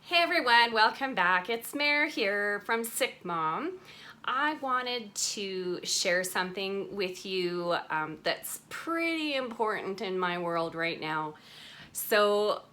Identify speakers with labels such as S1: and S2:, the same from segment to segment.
S1: Hey everyone, welcome back. It's Mare here from SickMom. I wanted to share something with you that's pretty important in my world right now. So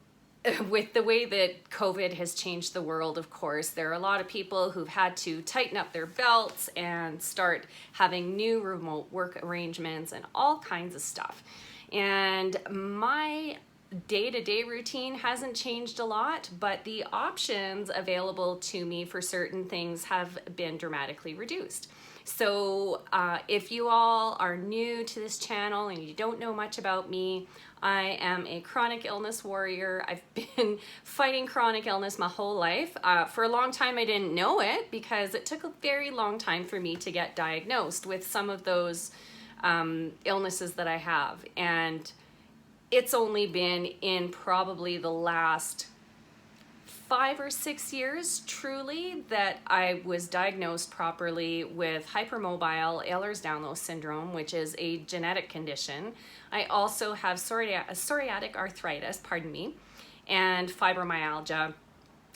S1: with the way that COVID has changed the world, of course, there are a lot of people who've had to tighten up their belts and start having new remote work arrangements and all kinds of stuff. And my day-to-day routine hasn't changed a lot, but the options available to me for certain things have been dramatically reduced. So if you all are new to this channel and you don't know much about me, I am a chronic illness warrior. I've been fighting chronic illness my whole life. For a long time I didn't know it because it took a very long time for me to get diagnosed with some of those illnesses that I have. And it's only been in probably the last 5 or 6 years, truly, that I was diagnosed properly with hypermobile Ehlers-Danlos syndrome, which is a genetic condition. I also have psoriatic arthritis, and fibromyalgia,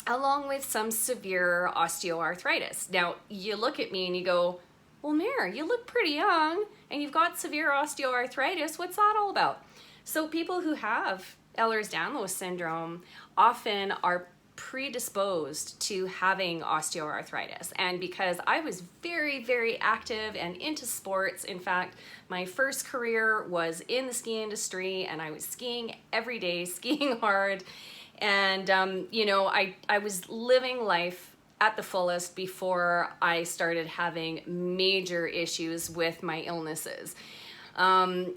S1: along with some severe osteoarthritis. Now, you look at me and you go, well, Mare, you look pretty young and you've got severe osteoarthritis. What's that all about? So people who have Ehlers-Danlos syndrome often are predisposed to having osteoarthritis. And because I was very, very active and into sports, in fact, my first career was in the ski industry and I was skiing every day, skiing hard. And, I was living life at the fullest before I started having major issues with my illnesses.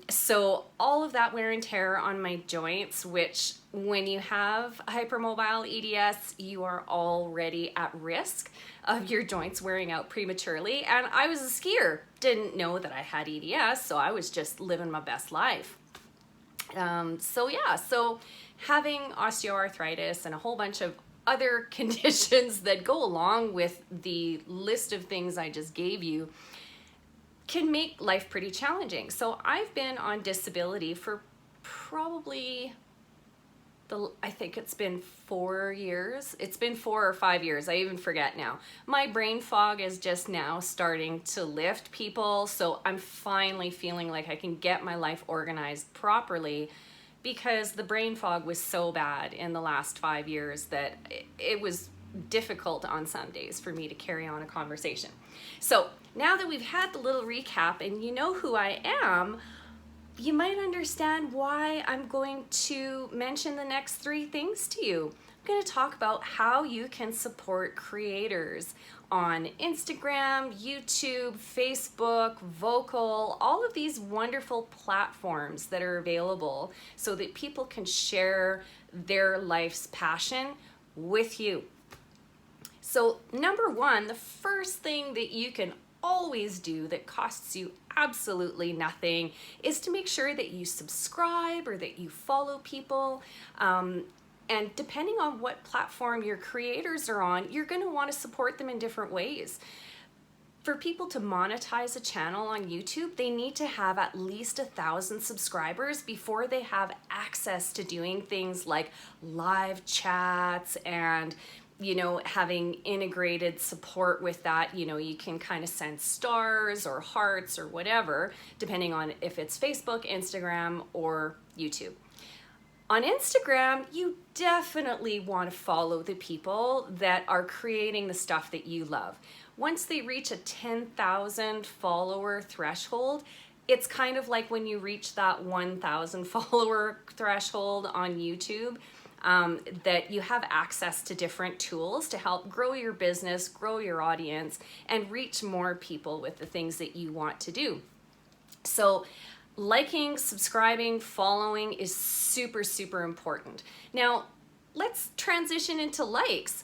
S1: So all of that wear and tear on my joints, which when you have hypermobile EDS, you are already at risk of your joints wearing out prematurely. And I was a skier, didn't know that I had EDS, so I was just living my best life. So having osteoarthritis and a whole bunch of other conditions that go along with the list of things I just gave you can make life pretty challenging. So I've been on disability for probably, I think it's been 4 years. It's been 4 or 5 years. I even forget now. My brain fog is just now starting to lift, people. So I'm finally feeling like I can get my life organized properly because the brain fog was so bad in the last 5 years that it was difficult on some days for me to carry on a conversation. So now that we've had the little recap and you know who I am, you might understand why I'm going to mention the next 3 things to you. I'm going to talk about how you can support creators on Instagram, YouTube, Facebook, Vocal, all of these wonderful platforms that are available so that people can share their life's passion with you. So number 1, the first thing that you can always do that costs you absolutely nothing is to make sure that you subscribe or that you follow people. And depending on what platform your creators are on, you're going to want to support them in different ways. For people to monetize a channel on YouTube, they need to have at least 1,000 subscribers before they have access to doing things like live chats and having integrated support with that. You can kind of send stars or hearts or whatever, depending on if it's Facebook, Instagram, or YouTube. On Instagram, you definitely want to follow the people that are creating the stuff that you love. Once they reach a 10,000 follower threshold, it's kind of like when you reach that 1,000 follower threshold on YouTube, that you have access to different tools to help grow your business, grow your audience, and reach more people with the things that you want to do. So liking, subscribing, following is super, super important. Now, let's transition into likes.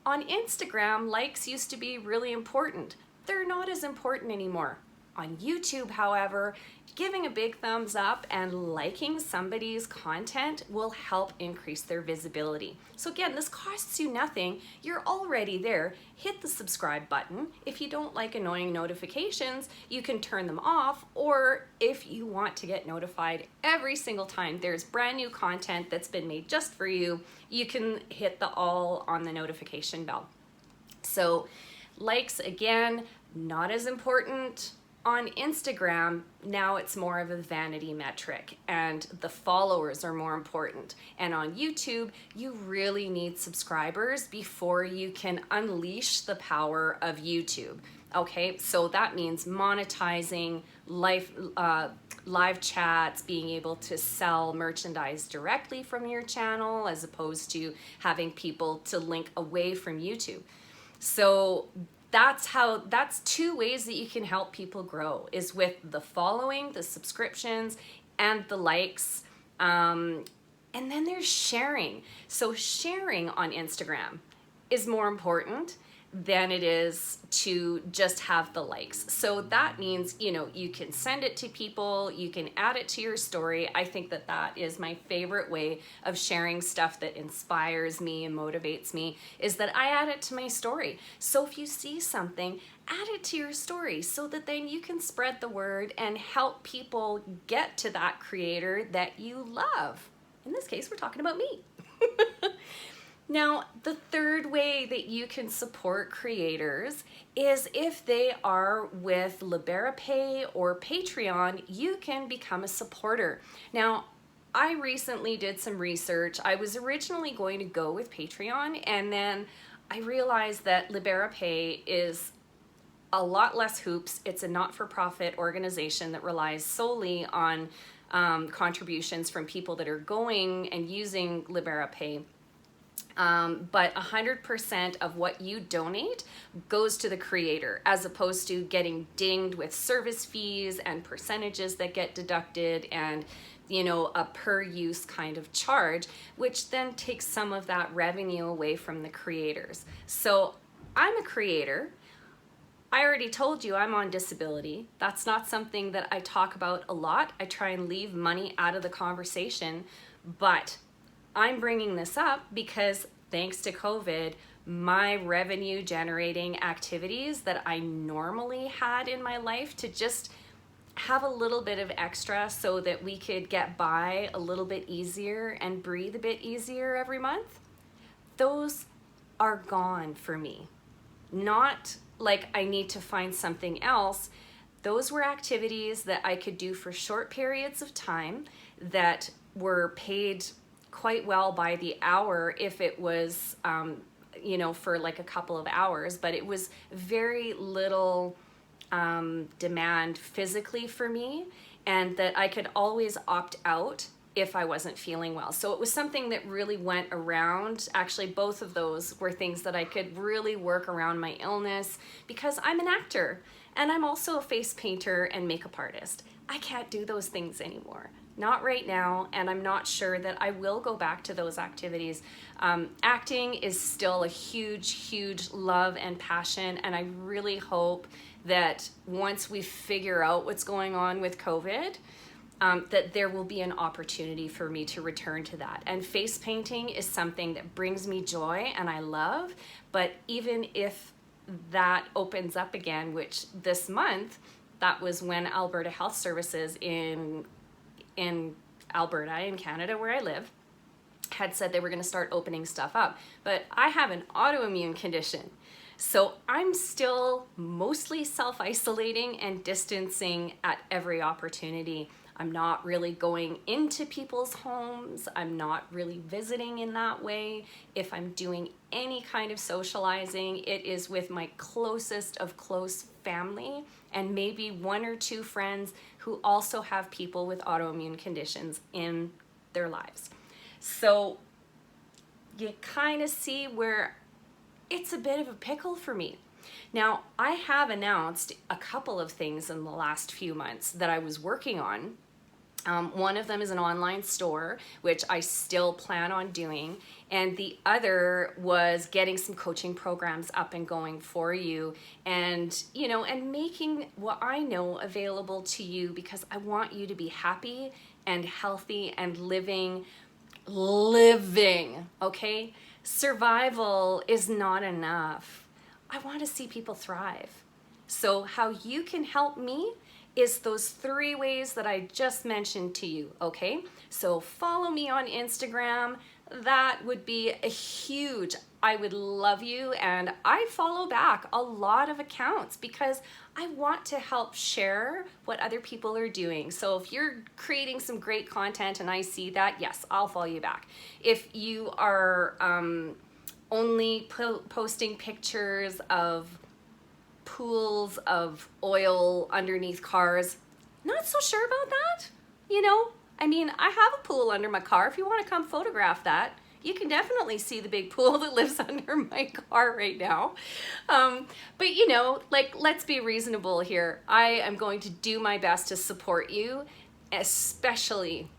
S1: On Instagram, likes used to be really important. They're not as important anymore. On YouTube, however, giving a big thumbs up and liking somebody's content will help increase their visibility. So again, this costs you nothing. You're already there. Hit the subscribe button. If you don't like annoying notifications, you can turn them off, or if you want to get notified every single time there's brand new content that's been made just for you, you can hit the all on the notification bell. So likes, again, not as important. On Instagram, now it's more of a vanity metric, and the followers are more important. And on YouTube, you really need subscribers before you can unleash the power of YouTube. Okay, so that means monetizing live chats, being able to sell merchandise directly from your channel as opposed to having people to link away from YouTube. So that's two ways that you can help people grow, is with the following, the subscriptions, and the likes. And then there's sharing. So sharing on Instagram is more important than it is to just have the likes. So that means, you know, you can send it to people, you can add it to your story. I think that that is my favorite way of sharing stuff that inspires me and motivates me, is that I add it to my story. So if you see something, add it to your story so that then you can spread the word and help people get to that creator that you love. In this case, we're talking about me. Now, the third way that you can support creators is if they are with Liberapay or Patreon, you can become a supporter. Now, I recently did some research. I was originally going to go with Patreon, and then I realized that Liberapay is a lot less hoops. It's a not-for-profit organization that relies solely on contributions from people that are going and using Liberapay. But 100% of what you donate goes to the creator, as opposed to getting dinged with service fees and percentages that get deducted and, you know, a per use kind of charge, which then takes some of that revenue away from the creators. So I'm a creator. I already told you I'm on disability. That's not something that I talk about a lot. I try and leave money out of the conversation, but I'm bringing this up because thanks to COVID, my revenue generating activities that I normally had in my life to just have a little bit of extra so that we could get by a little bit easier and breathe a bit easier every month, those are gone for me. Not like I need to find something else. Those were activities that I could do for short periods of time that were paid quite well by the hour if it was, you know, for like a couple of hours, but it was very little demand physically for me, and that I could always opt out if I wasn't feeling well. So it was something that really went around. Actually, both of those were things that I could really work around my illness, because I'm an actor and I'm also a face painter and makeup artist. I can't do those things anymore. Not right now, and I'm not sure that I will go back to those activities. Acting is still a huge, huge love and passion, and I really hope that once we figure out what's going on with COVID, that there will be an opportunity for me to return to that. And face painting is something that brings me joy and I love, but even if that opens up again, which this month, that was when Alberta Health Services in Alberta, in Canada, where I live, had said they were going to start opening stuff up. But I have an autoimmune condition, so I'm still mostly self-isolating and distancing at every opportunity. I'm not really going into people's homes. I'm not really visiting in that way. If I'm doing any kind of socializing, it is with my closest of close family and maybe one or two friends who also have people with autoimmune conditions in their lives. So you kind of see where it's a bit of a pickle for me. Now, I have announced a couple of things in the last few months that I was working on, One of them is an online store, which I still plan on doing. And the other was getting some coaching programs up and going for you, and, you know, and making what I know available to you, because I want you to be happy and healthy and living, okay? Survival is not enough. I want to see people thrive. So how you can help me is those 3 ways that I just mentioned to you, okay? So follow me on Instagram. That would be a huge, I would love you. And I follow back a lot of accounts because I want to help share what other people are doing. So if you're creating some great content and I see that, yes, I'll follow you back. If you are only posting pictures of pools of oil underneath cars, not so sure about that. You know, I mean, I have a pool under my car. If you want to come photograph that, you can definitely see the big pool that lives under my car right now. But you know, like, let's be reasonable here. I am going to do my best to support you, especially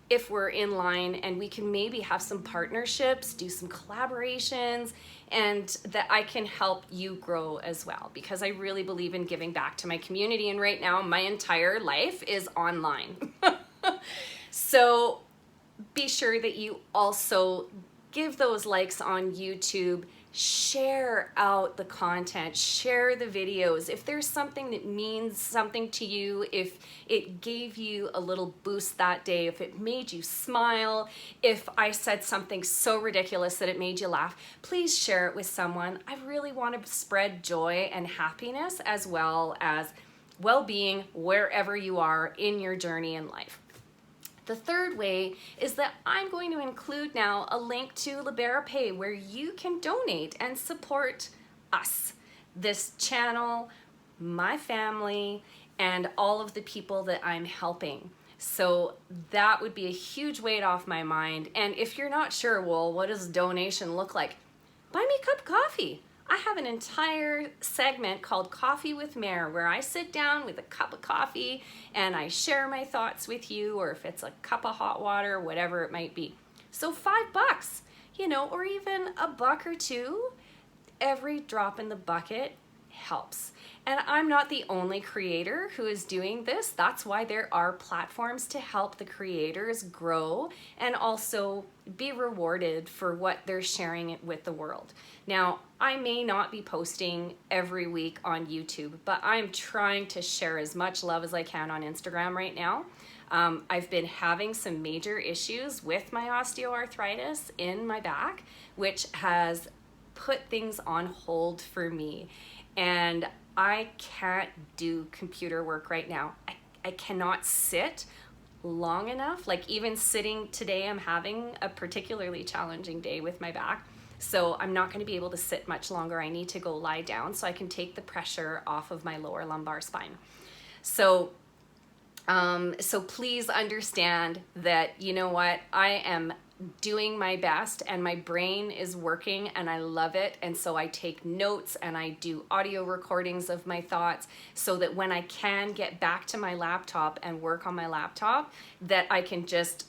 S1: if we're in line and we can maybe have some partnerships, do some collaborations, and that I can help you grow as well, because I really believe in giving back to my community. And right now my entire life is online. So be sure that you also give those likes on YouTube, share out the content, share the videos. If there's something that means something to you, if it gave you a little boost that day, if it made you smile, if I said something so ridiculous that it made you laugh, please share it with someone. I really want to spread joy and happiness as well as well-being wherever you are in your journey in life. The third way is that I'm going to include now a link to Liberapay where you can donate and support us, this channel, my family, and all of the people that I'm helping. So that would be a huge weight off my mind. And if you're not sure, well, what does donation look like? Buy me a cup of coffee. I have an entire segment called Coffee with Mare where I sit down with a cup of coffee and I share my thoughts with you, or if it's a cup of hot water, whatever it might be. So $5, you know, or even $1 or $2, every drop in the bucket helps. And I'm not the only creator who is doing this. That's why there are platforms to help the creators grow and also be rewarded for what they're sharing with the world. Now, I may not be posting every week on YouTube, but I'm trying to share as much love as I can on Instagram right now. I've been having some major issues with my osteoarthritis in my back, which has put things on hold for me. And I can't do computer work right now. I cannot sit long enough. Like, even sitting today, I'm having a particularly challenging day with my back. So I'm not going to be able to sit much longer. I need to go lie down so I can take the pressure off of my lower lumbar spine. So please understand that, you know what, I am doing my best and my brain is working and I love it. And so I take notes and I do audio recordings of my thoughts so that when I can get back to my laptop and work on my laptop, that I can just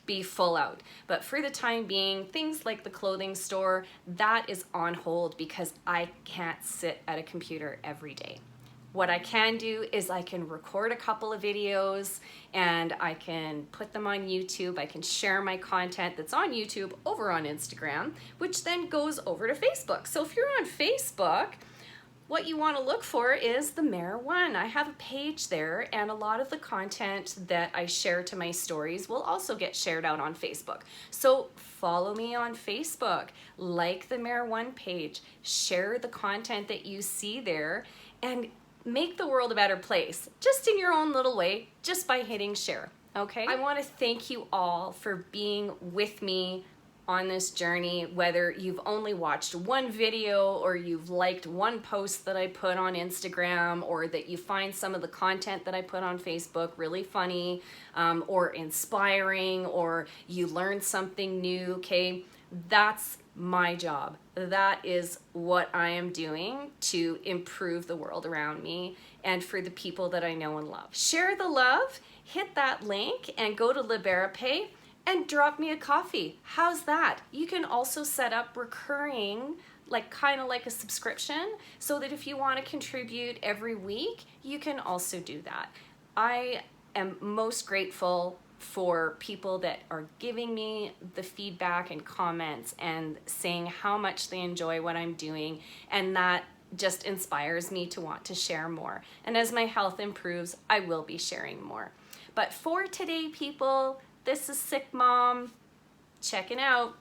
S1: be full out. But for the time being, things like the clothing store, that is on hold because I can't sit at a computer every day. What I can do is I can record a couple of videos and I can put them on YouTube. I can share my content that's on YouTube over on Instagram, which then goes over to Facebook. So if you're on Facebook, what you want to look for is the Mare One. I have a page there, and a lot of the content that I share to my stories will also get shared out on Facebook. So follow me on Facebook, like the Mare One page, share the content that you see there, and make the world a better place, just in your own little way, just by hitting share, okay? I want to thank you all for being with me on this journey, whether you've only watched one video or you've liked one post that I put on Instagram, or that you find some of the content that I put on Facebook really funny or inspiring, or you learned something new, okay? That's my job. That is what I am doing to improve the world around me and for the people that I know and love. Share the love hit that link and go to Liberapay and drop me a coffee. How's that? You can also set up recurring, like kind of like a subscription, so that if you want to contribute every week, you can also do that. I am most grateful for people that are giving me the feedback and comments and saying how much they enjoy what I'm doing, and that just inspires me to want to share more. And as my health improves, I will be sharing more. But for today, people, this is SickMom checking out.